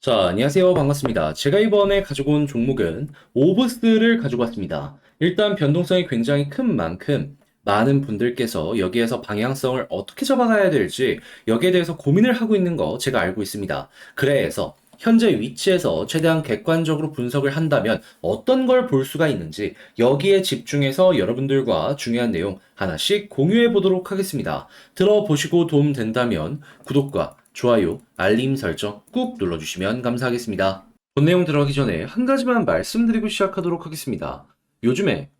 자, 안녕하세요. 반갑습니다. 제가 이번에 가지고 온 종목은 오브스를 가지고 왔습니다. 일단 변동성이 굉장히 큰 만큼 많은 분들께서 여기에서 방향성을 어떻게 잡아가야 될지 여기에 대해서 고민을 하고 있는 거 제가 알고 있습니다. 그래서 현재 위치에서 최대한 객관적으로 분석을 한다면 어떤 걸 볼 수가 있는지 여기에 집중해서 여러분들과 중요한 내용 하나씩 공유해 보도록 하겠습니다. 들어보시고 도움 된다면 구독과 좋아요, 알림 설정 꾹 눌러주시면 감사하겠습니다. 본 내용 들어가기 전에 한 가지만 말씀드리고 시작하도록 하겠습니다. 요즘에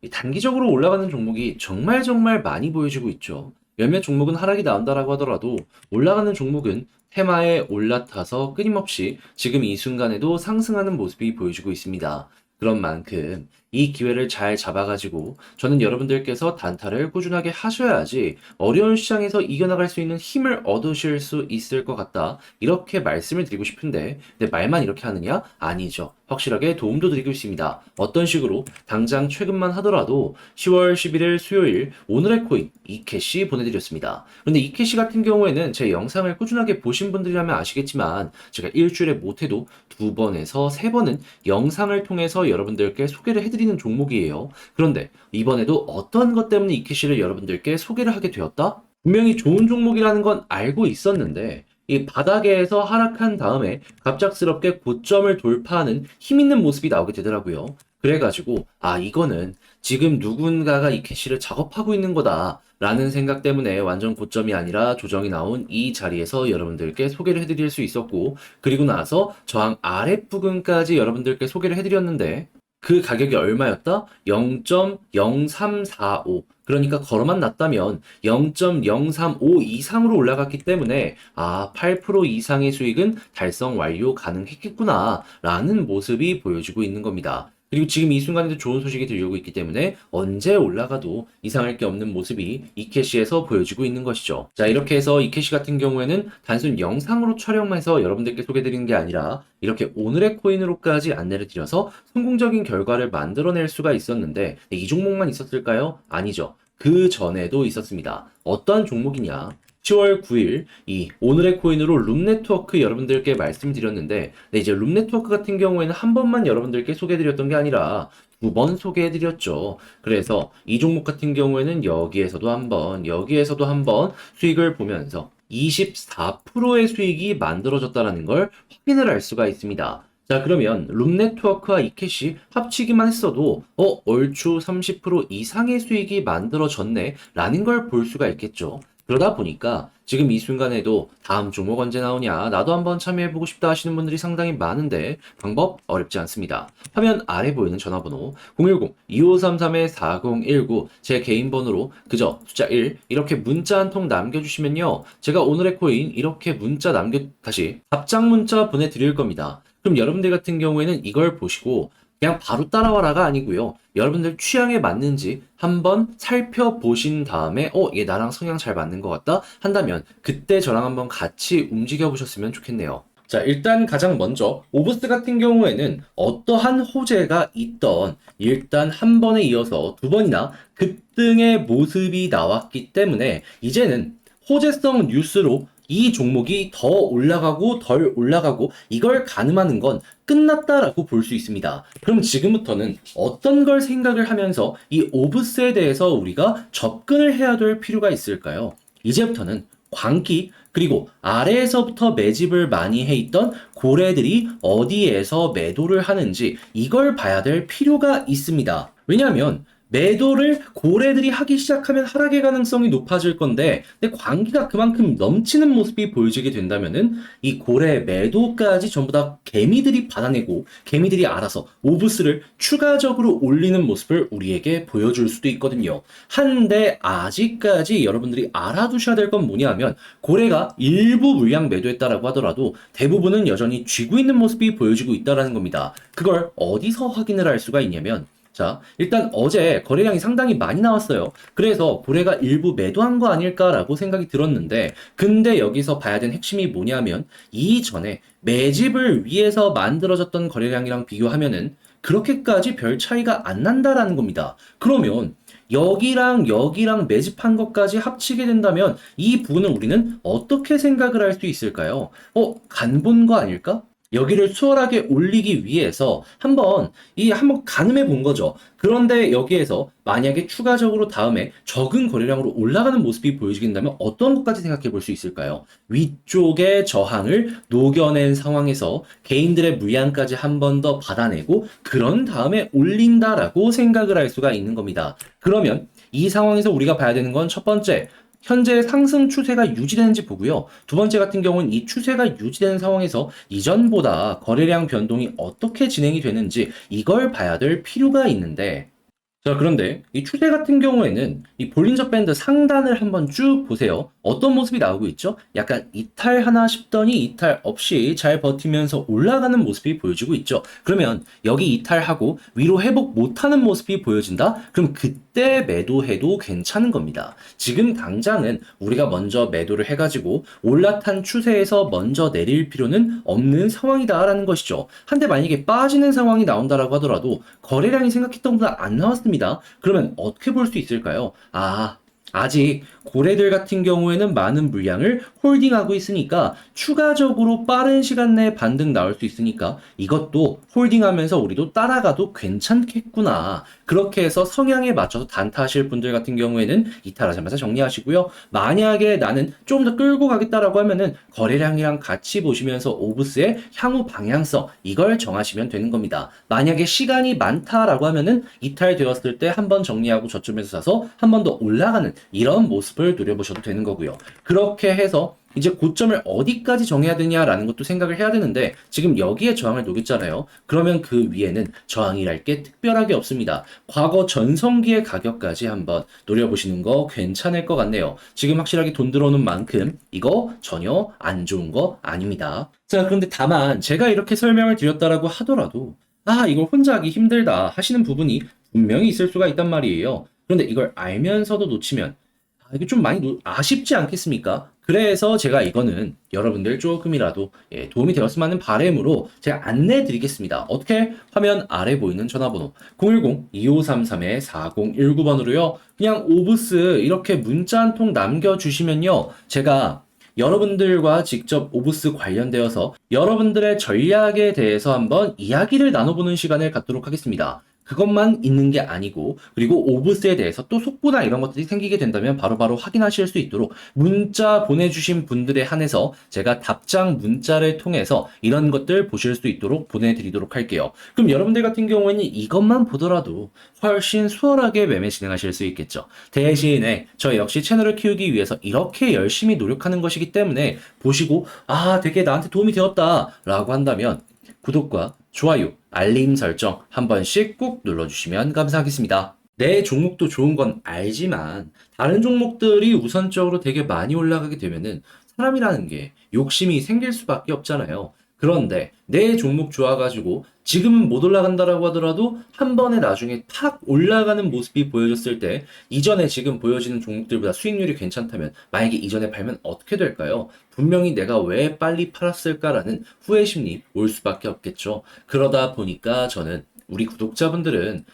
이 단기적으로 올라가는 종목이 정말 많이 보여지고 있죠. 몇몇 종목은 하락이 나온다라고 하더라도 올라가는 종목은 테마에 올라타서 끊임없이 지금 이 순간에도 상승하는 모습이 보여지고 있습니다. 그런 만큼 이 기회를 잘 잡아가지고 저는 여러분들께서 단타를 꾸준하게 하셔야지 어려운 시장에서 이겨나갈 수 있는 힘을 얻으실 수 있을 것 같다. 이렇게 말씀을 드리고 싶은데, 내 말만 이렇게 하느냐? 아니죠. 확실하게 도움도 드리고 있습니다. 어떤 식으로? 당장 최근만 하더라도 10월 11일 수요일 오늘의 코인 이캐시 보내드렸습니다. 그런데 이캐시 같은 경우에는 제 영상을 꾸준하게 보신 분들이라면 아시겠지만 제가 일주일에 못해도 2번에서 3번은 영상을 통해서 여러분들께 소개를 해드리는 종목이에요. 그런데 이번에도 어떤 것 때문에 이캐시를 여러분들께 소개를 하게 되었다? 분명히 좋은 종목이라는 건 알고 있었는데 이 바닥에서 하락한 다음에 갑작스럽게 고점을 돌파하는 힘 있는 모습이 나오게 되더라고요. 그래가지고 이거는 지금 누군가가 이 캐시를 작업하고 있는 거다 라는 생각 때문에 완전 고점이 아니라 조정이 나온 이 자리에서 여러분들께 소개를 해드릴 수 있었고, 그리고 나서 저항 아랫부분까지 여러분들께 소개를 해드렸는데 그 가격이 얼마였다? 0.0345. 그러니까 걸어만 놨다면 0.035 이상으로 올라갔기 때문에 8% 이상의 수익은 달성 완료 가능했겠구나 라는 모습이 보여지고 있는 겁니다. 그리고 지금 이 순간에도 좋은 소식이 들려오고 있기 때문에 언제 올라가도 이상할 게 없는 모습이 이캐시에서 보여지고 있는 것이죠. 자, 이렇게 해서 이캐시 같은 경우에는 단순 영상으로 촬영해서 여러분들께 소개드리는 게 아니라 이렇게 오늘의 코인으로까지 안내를 드려서 성공적인 결과를 만들어낼 수가 있었는데 이 종목만 있었을까요? 아니죠. 그 전에도 있었습니다. 어떠한 종목이냐? 10월 9일 이 오늘의 코인으로 룸네트워크 여러분들께 말씀드렸는데, 이제 룸네트워크 같은 경우에는 한 번만 여러분들께 소개해드렸던 게 아니라 2번 소개해드렸죠. 그래서 이 종목 같은 경우에는 여기에서도 한 번 수익을 보면서 24%의 수익이 만들어졌다는 걸 확인을 할 수가 있습니다. 자, 그러면 룸네트워크와 이캐시 합치기만 했어도 얼추 30% 이상의 수익이 만들어졌네 라는 걸 볼 수가 있겠죠. 그러다 보니까 지금 이 순간에도 다음 종목 언제 나오냐, 나도 한번 참여해보고 싶다 하시는 분들이 상당히 많은데 방법 어렵지 않습니다. 화면 아래 보이는 전화번호 010-2533-4019 제 개인 번호로 그저 숫자 1 이렇게 문자 한 통 남겨주시면요, 제가 오늘의 코인 이렇게 문자 다시 답장 문자 보내드릴 겁니다. 그럼 여러분들 같은 경우에는 이걸 보시고 그냥 바로 따라와라가 아니고요. 여러분들 취향에 맞는지 한번 살펴보신 다음에 얘 나랑 성향 잘 맞는 것 같다 한다면 그때 저랑 한번 같이 움직여 보셨으면 좋겠네요. 자, 일단 가장 먼저 오브스 같은 경우에는 어떠한 호재가 있던 일단 한 번에 이어서 2번이나 급등의 모습이 나왔기 때문에 이제는 호재성 뉴스로 이 종목이 더 올라가고 덜 올라가고 이걸 가늠하는 건 끝났다라고 볼 수 있습니다. 그럼 지금부터는 어떤 걸 생각을 하면서 이 오브스에 대해서 우리가 접근을 해야 될 필요가 있을까요? 이제부터는 광기, 그리고 아래에서부터 매집을 많이 해 있던 고래들이 어디에서 매도를 하는지 이걸 봐야 될 필요가 있습니다. 왜냐하면 매도를 고래들이 하기 시작하면 하락의 가능성이 높아질 건데, 근데 광기가 그만큼 넘치는 모습이 보여지게 된다면은 이 고래 매도까지 전부 다 개미들이 받아내고 개미들이 알아서 오브스를 추가적으로 올리는 모습을 우리에게 보여줄 수도 있거든요. 한데 아직까지 여러분들이 알아두셔야 될 건 뭐냐 하면, 고래가 일부 물량 매도했다라고 하더라도 대부분은 여전히 쥐고 있는 모습이 보여지고 있다는 겁니다. 그걸 어디서 확인을 할 수가 있냐면, 자, 일단 어제 거래량이 상당히 많이 나왔어요. 그래서 고래가 일부 매도한 거 아닐까라고 생각이 들었는데, 근데 여기서 봐야 되는 핵심이 뭐냐면 이전에 매집을 위해서 만들어졌던 거래량이랑 비교하면은 그렇게까지 별 차이가 안 난다라는 겁니다. 그러면 여기랑 매집한 것까지 합치게 된다면 이 부분을 우리는 어떻게 생각을 할 수 있을까요? 간 본 거 아닐까? 여기를 수월하게 올리기 위해서 한번 가늠해 본 거죠. 그런데 여기에서 만약에 추가적으로 다음에 적은 거래량으로 올라가는 모습이 보여지긴다면 어떤 것까지 생각해 볼 수 있을까요? 위쪽의 저항을 녹여낸 상황에서 개인들의 물량까지 한 번 더 받아내고 그런 다음에 올린다라고 생각을 할 수가 있는 겁니다. 그러면 이 상황에서 우리가 봐야 되는 건 첫 번째, 현재 상승 추세가 유지되는지 보고요. 두 번째 같은 경우는 이 추세가 유지되는 상황에서 이전보다 거래량 변동이 어떻게 진행이 되는지 이걸 봐야 될 필요가 있는데, 자, 그런데 이 추세 같은 경우에는 이 볼린저 밴드 상단을 한번 쭉 보세요. 어떤 모습이 나오고 있죠? 약간 이탈하나 싶더니 이탈 없이 잘 버티면서 올라가는 모습이 보여지고 있죠. 그러면 여기 이탈하고 위로 회복 못하는 모습이 보여진다? 그럼 그때 매도해도 괜찮은 겁니다. 지금 당장은 우리가 먼저 매도를 해가지고 올라탄 추세에서 먼저 내릴 필요는 없는 상황이다라는 것이죠. 한데 만약에 빠지는 상황이 나온다라고 하더라도 거래량이 생각했던 것보다 안 나왔습니다. 그러면 어떻게 볼 수 있을까요? 아직 고래들 같은 경우에는 많은 물량을 홀딩하고 있으니까 추가적으로 빠른 시간 내에 반등 나올 수 있으니까 이것도 홀딩하면서 우리도 따라가도 괜찮겠구나. 그렇게 해서 성향에 맞춰서 단타하실 분들 같은 경우에는 이탈하자마자 정리하시고요. 만약에 나는 좀 더 끌고 가겠다라고 하면은 거래량이랑 같이 보시면서 오브스의 향후 방향성 이걸 정하시면 되는 겁니다. 만약에 시간이 많다라고 하면은 이탈되었을 때 한번 정리하고 저점에서 사서 한 번 더 올라가는 이런 모습을 노려보셔도 되는 거고요. 그렇게 해서 이제 고점을 어디까지 정해야 되냐라는 것도 생각을 해야 되는데 지금 여기에 저항을 놓겠잖아요. 그러면 그 위에는 저항이랄 게 특별하게 없습니다. 과거 전성기의 가격까지 한번 노려보시는 거 괜찮을 것 같네요. 지금 확실하게 돈 들어오는 만큼 이거 전혀 안 좋은 거 아닙니다. 자, 그런데 다만 제가 이렇게 설명을 드렸다라고 하더라도 이걸 혼자 하기 힘들다 하시는 부분이 분명히 있을 수가 있단 말이에요. 그런데 이걸 알면서도 놓치면 이게 좀 많이 아쉽지 않겠습니까? 그래서 제가 이거는 여러분들 조금이라도 도움이 되었으면 하는 바람으로 제가 안내 드리겠습니다. 어떻게? 화면 아래 보이는 전화번호 010-2533-4019번으로요. 그냥 오브스 이렇게 문자 한 통 남겨주시면요. 제가 여러분들과 직접 오브스 관련되어서 여러분들의 전략에 대해서 한번 이야기를 나눠보는 시간을 갖도록 하겠습니다. 그것만 있는 게 아니고 그리고 오브스에 대해서 또 속보나 이런 것들이 생기게 된다면 바로바로 확인하실 수 있도록 문자 보내주신 분들에 한해서 제가 답장 문자를 통해서 이런 것들 보실 수 있도록 보내드리도록 할게요. 그럼 여러분들 같은 경우에는 이것만 보더라도 훨씬 수월하게 매매 진행하실 수 있겠죠. 대신에 저 역시 채널을 키우기 위해서 이렇게 열심히 노력하는 것이기 때문에 보시고 되게 나한테 도움이 되었다 라고 한다면 구독과 좋아요, 알림 설정 한 번씩 꾹 눌러주시면 감사하겠습니다. 내 종목도 좋은 건 알지만 다른 종목들이 우선적으로 되게 많이 올라가게 되면은 사람이라는 게 욕심이 생길 수밖에 없잖아요. 그런데 내 종목 좋아가지고 지금은 못 올라간다라고 하더라도 한 번에 나중에 탁 올라가는 모습이 보여졌을 때 이전에 지금 보여지는 종목들보다 수익률이 괜찮다면 만약에 이전에 팔면 어떻게 될까요? 분명히 내가 왜 빨리 팔았을까라는 후회 심리 올 수밖에 없겠죠. 그러다 보니까 저는 우리 구독자분들은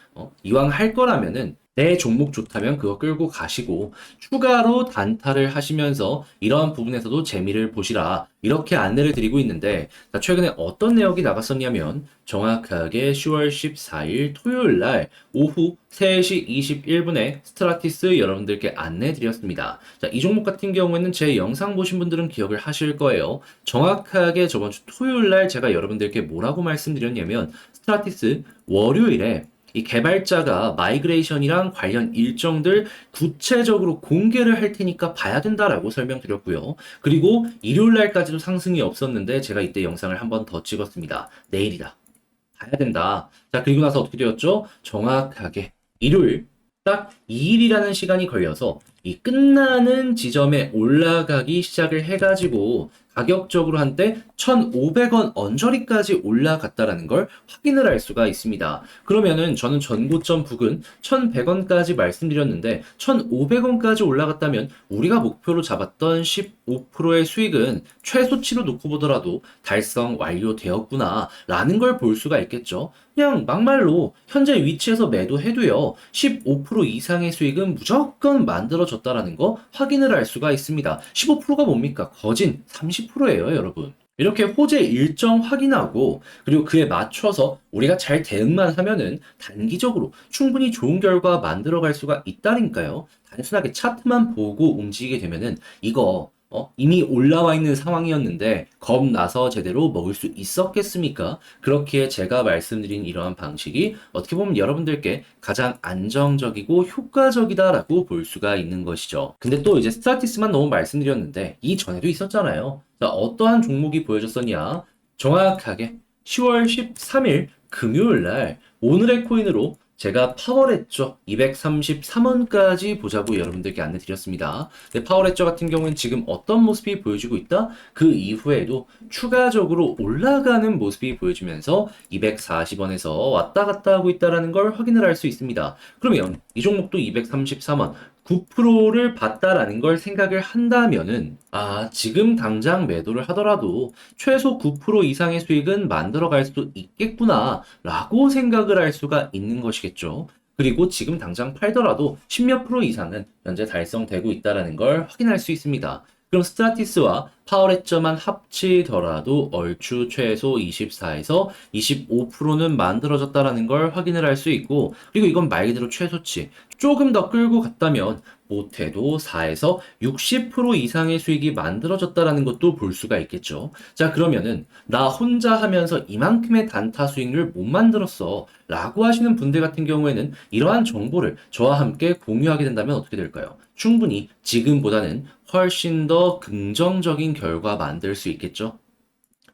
이왕 할 거라면은 내 종목 좋다면 그거 끌고 가시고 추가로 단타를 하시면서 이러한 부분에서도 재미를 보시라 이렇게 안내를 드리고 있는데 최근에 어떤 내역이 나갔었냐면 정확하게 10월 14일 토요일 날 오후 3시 21분에 스트라티스 여러분들께 안내 드렸습니다. 자, 이 종목 같은 경우에는 제 영상 보신 분들은 기억을 하실 거예요. 정확하게 저번 주 토요일 날 제가 여러분들께 뭐라고 말씀드렸냐면 스트라티스 월요일에 이 개발자가 마이그레이션이랑 관련 일정들 구체적으로 공개를 할 테니까 봐야 된다라고 설명드렸고요. 그리고 일요일 날까지도 상승이 없었는데 제가 이때 영상을 한 번 더 찍었습니다. 내일이다. 봐야 된다. 자, 그리고 나서 어떻게 되었죠? 정확하게 일요일 딱 2일이라는 시간이 걸려서 이 끝나는 지점에 올라가기 시작을 해가지고 가격적으로 한때 1,500원 언저리까지 올라갔다라는 걸 확인을 할 수가 있습니다. 그러면은 저는 전고점 부근 1,100원까지 말씀드렸는데 1,500원까지 올라갔다면 우리가 목표로 잡았던 15%의 수익은 최소치로 놓고 보더라도 달성 완료되었구나 라는 걸 볼 수가 있겠죠. 그냥 막말로 현재 위치에서 매도해도요 15% 이상의 수익은 무조건 만들어졌다라는 거 확인을 할 수가 있습니다. 15%가 뭡니까? 거진 30%예요 여러분. 이렇게 호재 일정 확인하고 그리고 그에 맞춰서 우리가 잘 대응만 하면은 단기적으로 충분히 좋은 결과 만들어 갈 수가 있다니까요. 단순하게 차트만 보고 움직이게 되면은 이거 이미 올라와 있는 상황이었는데 겁나서 제대로 먹을 수 있었겠습니까? 그렇기에 제가 말씀드린 이러한 방식이 어떻게 보면 여러분들께 가장 안정적이고 효과적이다라고 볼 수가 있는 것이죠. 근데 또 이제 스타티스만 너무 말씀드렸는데 이전에도 있었잖아요. 자, 어떠한 종목이 보여줬었냐? 정확하게 10월 13일 금요일 날 오늘의 코인으로 제가 파워레저 233원까지 보자고 여러분들께 안내 드렸습니다. 근데 파워레저 같은 경우는 지금 어떤 모습이 보여지고 있다? 그 이후에도 추가적으로 올라가는 모습이 보여지면서 240원에서 왔다 갔다 하고 있다는 걸 확인을 할 수 있습니다. 그러면 이 종목도 233원 9%를 봤다라는 걸 생각을 한다면은, 지금 당장 매도를 하더라도 최소 9% 이상의 수익은 만들어 갈 수 있겠구나, 라고 생각을 할 수가 있는 것이겠죠. 그리고 지금 당장 팔더라도 10몇 프로 이상은 현재 달성되고 있다라는 걸 확인할 수 있습니다. 그럼 스타티스와 파워레저만 합치더라도 얼추 최소 24에서 25%는 만들어졌다라는 걸 확인을 할 수 있고, 그리고 이건 말 그대로 최소치. 조금 더 끌고 갔다면 못해도 4에서 60% 이상의 수익이 만들어졌다라는 것도 볼 수가 있겠죠. 자, 그러면은 나 혼자 하면서 이만큼의 단타 수익률 못 만들었어 라고 하시는 분들 같은 경우에는 이러한 정보를 저와 함께 공유하게 된다면 어떻게 될까요? 충분히 지금보다는 훨씬 더 긍정적인 결과 만들 수 있겠죠.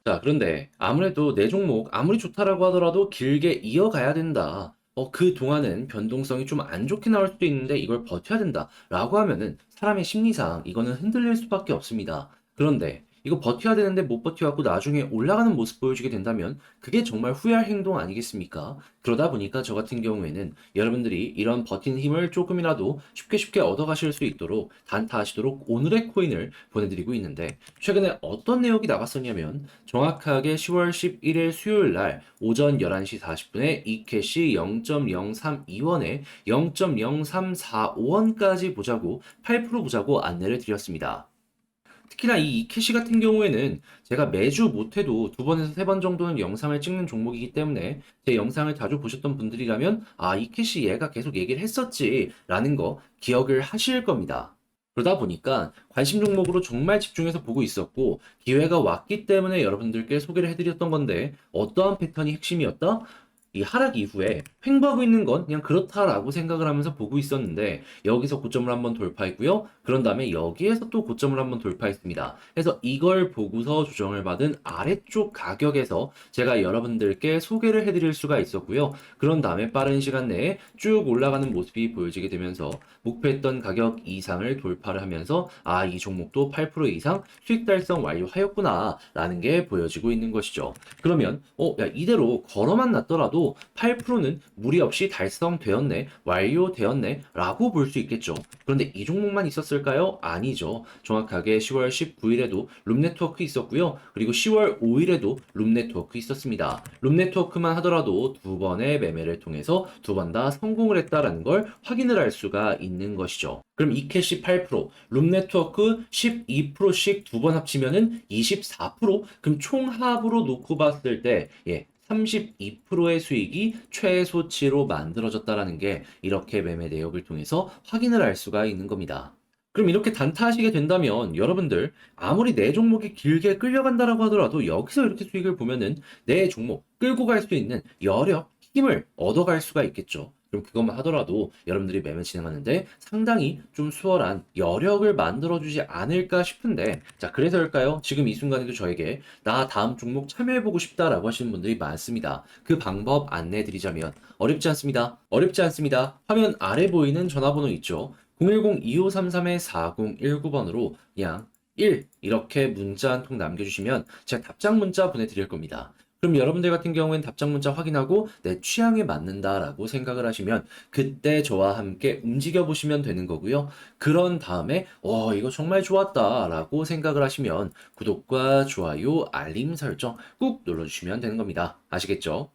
자, 그런데 아무래도 내 종목 아무리 좋다라고 하더라도 길게 이어가야 된다. 그 동안은 변동성이 좀 안 좋게 나올 수도 있는데 이걸 버텨야 된다. 라고 하면은 사람의 심리상 이거는 흔들릴 수밖에 없습니다. 그런데 이거 버텨야 되는데 못 버텨갖고 나중에 올라가는 모습 보여주게 된다면 그게 정말 후회할 행동 아니겠습니까? 그러다 보니까 저 같은 경우에는 여러분들이 이런 버틴 힘을 조금이라도 쉽게 얻어가실 수 있도록 단타하시도록 오늘의 코인을 보내드리고 있는데 최근에 어떤 내용이 나갔었냐면 정확하게 10월 11일 수요일 날 오전 11시 40분에 이캐시 0.032원에 0.0345원까지 보자고 8% 보자고 안내를 드렸습니다. 특히나 이 이캐시 같은 경우에는 제가 매주 못해도 두 번에서 세 번 정도는 영상을 찍는 종목이기 때문에 제 영상을 자주 보셨던 분들이라면 이캐시 얘가 계속 얘기를 했었지라는 거 기억을 하실 겁니다. 그러다 보니까 관심 종목으로 정말 집중해서 보고 있었고 기회가 왔기 때문에 여러분들께 소개를 해드렸던 건데 어떠한 패턴이 핵심이었다? 이 하락 이후에 횡보하고 있는 건 그냥 그렇다라고 생각을 하면서 보고 있었는데 여기서 고점을 한번 돌파했고요. 그런 다음에 여기에서 또 고점을 한번 돌파했습니다. 그래서 이걸 보고서 조정을 받은 아래쪽 가격에서 제가 여러분들께 소개를 해드릴 수가 있었고요. 그런 다음에 빠른 시간 내에 쭉 올라가는 모습이 보여지게 되면서 목표했던 가격 이상을 돌파를 하면서 이 종목도 8% 이상 수익 달성 완료하였구나 라는 게 보여지고 있는 것이죠. 그러면 야, 이대로 걸어만 놨더라도 8%는 무리 없이 달성되었네, 완료되었네 라고 볼 수 있겠죠. 그런데 이 종목만 있었을까요? 아니죠. 정확하게 10월 19일에도 룸네트워크 있었고요. 그리고 10월 5일에도 룸네트워크 있었습니다. 룸네트워크만 하더라도 두 번의 매매를 통해서 두 번 다 성공을 했다라는 걸 확인을 할 수가 있는 것이죠. 그럼 이캐시 8%, 룸네트워크 12%씩 두 번 합치면은 24%? 그럼 총합으로 놓고 봤을 때, 32%의 수익이 최소치로 만들어졌다라는 게 이렇게 매매 내역을 통해서 확인을 할 수가 있는 겁니다. 그럼 이렇게 단타하시게 된다면 여러분들 아무리 내 종목이 길게 끌려간다라고 하더라도 여기서 이렇게 수익을 보면은 내 종목 끌고 갈 수 있는 여력, 힘을 얻어갈 수가 있겠죠. 그럼 그것만 하더라도 여러분들이 매매 진행하는데 상당히 좀 수월한 여력을 만들어주지 않을까 싶은데 자 그래서일까요? 지금 이 순간에도 저에게 나 다음 종목 참여해보고 싶다라고 하시는 분들이 많습니다. 그 방법 안내해드리자면 어렵지 않습니다. 어렵지 않습니다. 화면 아래 보이는 전화번호 있죠? 010-2533-4019번으로 그냥 1 이렇게 문자 한 통 남겨주시면 제가 답장 문자 보내드릴 겁니다. 그럼 여러분들 같은 경우엔 답장 문자 확인하고 내 취향에 맞는다라고 생각을 하시면 그때 저와 함께 움직여 보시면 되는 거고요. 그런 다음에 이거 정말 좋았다라고 생각을 하시면 구독과 좋아요, 알림 설정 꾹 눌러주시면 되는 겁니다. 아시겠죠?